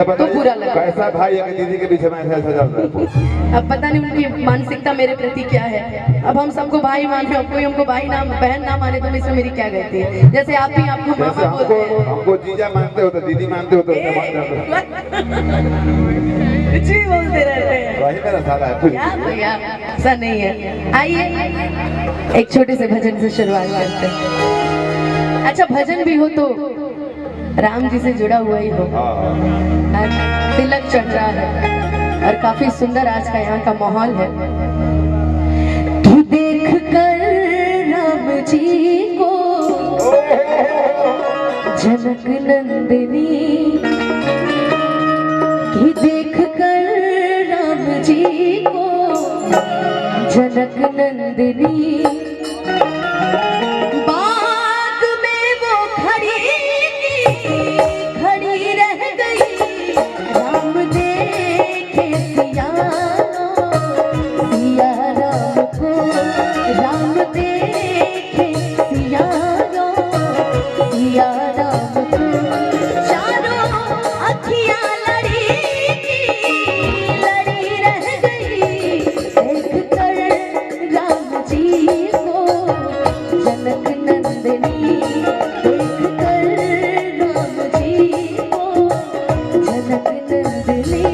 तो बुरा लगा। कैसा भाई है कि दीदी के पीछे में ऐसा ऐसा चल रहा है। अब पता नहीं उनकी मानसिकता मेरे प्रति क्या है। अब हम सबको भाई माने, अब कोई हमको भाई ना बहन ना माने तो इसमें मेरी क्या गलती है। जैसे आप ही आपको जैसे मामा बोलते हैं, हमको जीजा मानते हो तो दीदी मानते हो तो कुछ भी बोलते रहते हैं। वही मेरा साला है। क्या भैया, ऐसा नहीं है। आइए एक छोटे से भजन से शुरुआत करते हैं। अच्छा भजन भी हो तो राम जी से जुड़ा हुआ ही हो। आज तिलक चढ़ रहा है और काफी सुंदर आज का यहाँ का माहौल है। कि देख कर राम जी को जनक नंदिनी, कि देख कर राम जी को जनक नंदिनी, बाग में वो खड़ी रह गई। राम देखे सिया राम को, राम देखे सिया राम को, चारों अखियां लड़ी रह गई। देख कर राम जी को जनक नंदिनी, देख कर राम जी को जनक नंदिनी।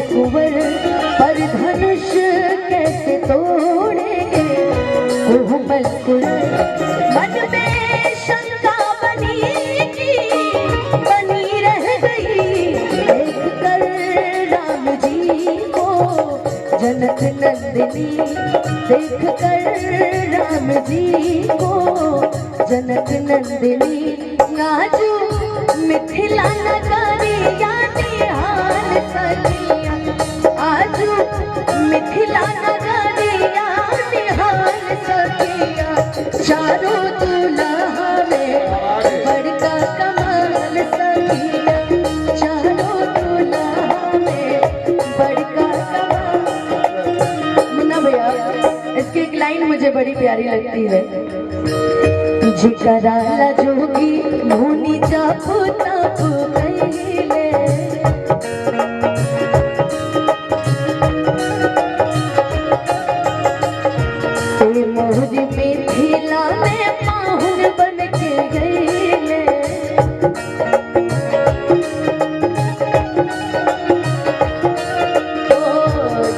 कुंवर पर धनुष कैसे तोड़ेंगे, कोमल कुंवर। मन में शंका बनी रह गई। देख कर राम जी को जनक नंदिनी, देख कर राम जी को जनक नंदिनी। आजू मिथिला नगरिया निहाल सखिया, आजू मिथिला नगरिया निहाल सखिया। चारों दुल्हा में बड़का कमाल सखिया, चारों दुल्हा में बड़का कमाल। मुन्ना भैया इसकी एक लाइन मुझे बड़ी प्यारी लगती है। जिकराला जोगी मुनि जापु तापु कहिले, ते मोहरी मिथिला में पाहुन बन के गईले।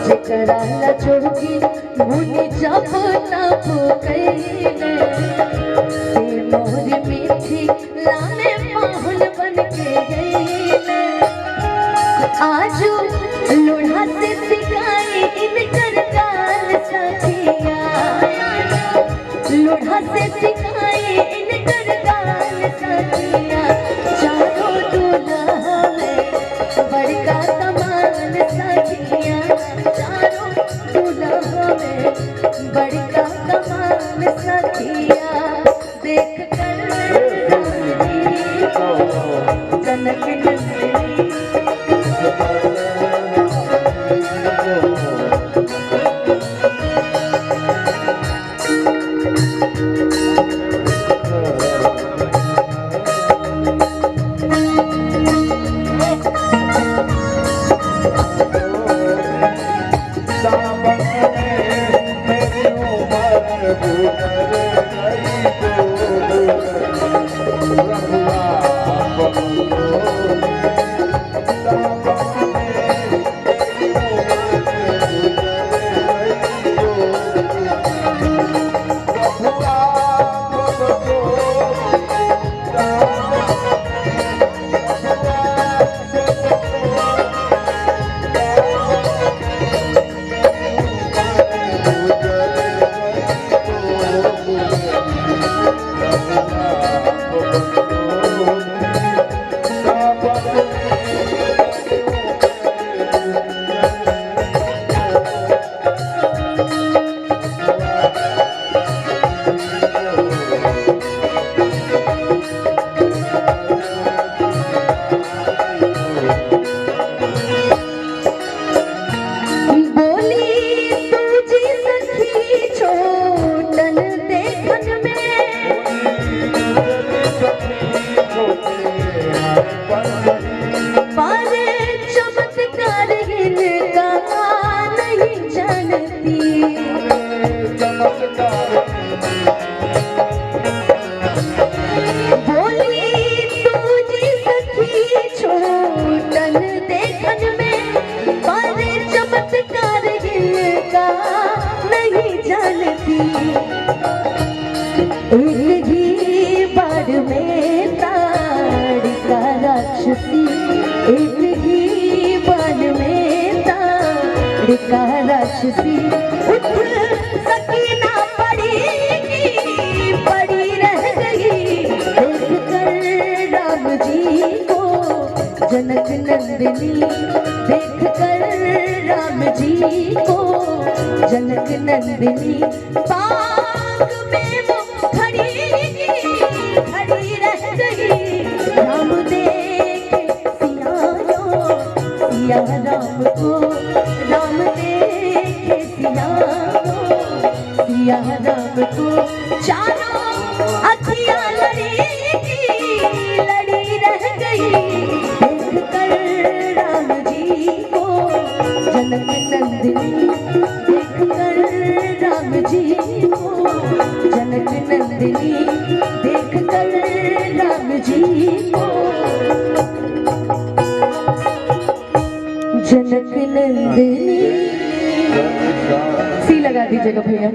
जिकराला जोगी मुनि जापु तापु कहिले, मोर मिथिला में पाहुन बन के गईले। आजू लोढ़ा से सिखाई इनकर गाल सखिया, लोढ़ा से सिखाई इनकर गाल सखिया। चारों दुल्हा में बड़का कमाल सखिया, चारों दुल्हा में बड़का कमाल सखिया। देख कर जनक नंदिनी, एक ही बार में ताड़का राक्षसी, एक ही बार में ताड़का राक्षसी। उठ सकी ना पड़ेगी, पड़ी रह गई, देख कर राम जी को जनक नंदिनी, देख कर राम जी को जनक नंदिनी। बाग में वो खड़ी रह गई, राम देखे सिया राम को, राम देखे सिया राम को। चारों अखियां लड़ी रह गई, देख कर राम जी को जनक नंदिनी, देख कर राम जी को जनक नंदिनी, देख कर राम जी को जनक नंदिनी। सी लगा दीजिएगा भैया।